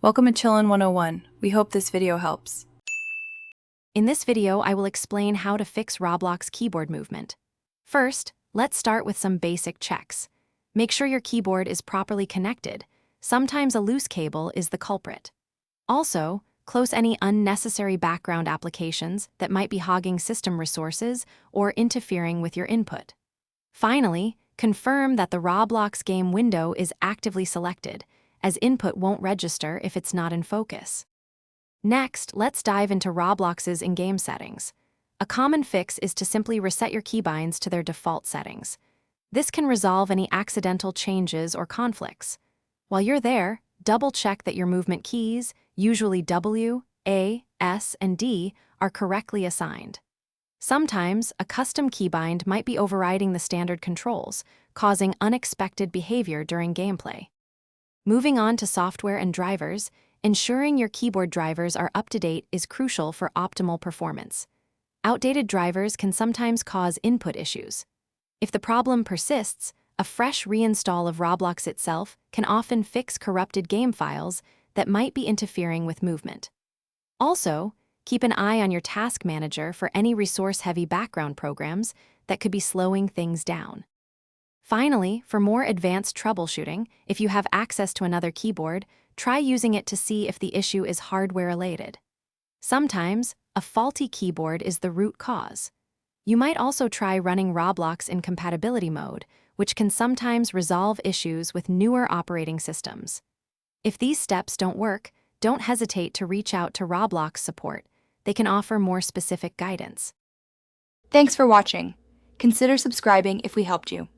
Welcome to Chillin' 101. We hope this video helps. In this video, I will explain how to fix Roblox keyboard movement. First, let's start with some basic checks. Make sure your keyboard is properly connected. Sometimes a loose cable is the culprit. Also, close any unnecessary background applications that might be hogging system resources or interfering with your input. Finally, confirm that the Roblox game window is actively selected, as input won't register if it's not in focus. Next, let's dive into Roblox's in-game settings. A common fix is to simply reset your keybinds to their default settings. This can resolve any accidental changes or conflicts. While you're there, double-check that your movement keys, usually W, A, S, and D, are correctly assigned. Sometimes, a custom keybind might be overriding the standard controls, causing unexpected behavior during gameplay. Moving on to software and drivers, ensuring your keyboard drivers are up to date is crucial for optimal performance. Outdated drivers can sometimes cause input issues. If the problem persists, a fresh reinstall of Roblox itself can often fix corrupted game files that might be interfering with movement. Also, keep an eye on your task manager for any resource-heavy background programs that could be slowing things down. Finally, for more advanced troubleshooting, if you have access to another keyboard, try using it to see if the issue is hardware-related. Sometimes, a faulty keyboard is the root cause. You might also try running Roblox in compatibility mode, which can sometimes resolve issues with newer operating systems. If these steps don't work, don't hesitate to reach out to Roblox support. They can offer more specific guidance. Thanks for watching. Consider subscribing if we helped you.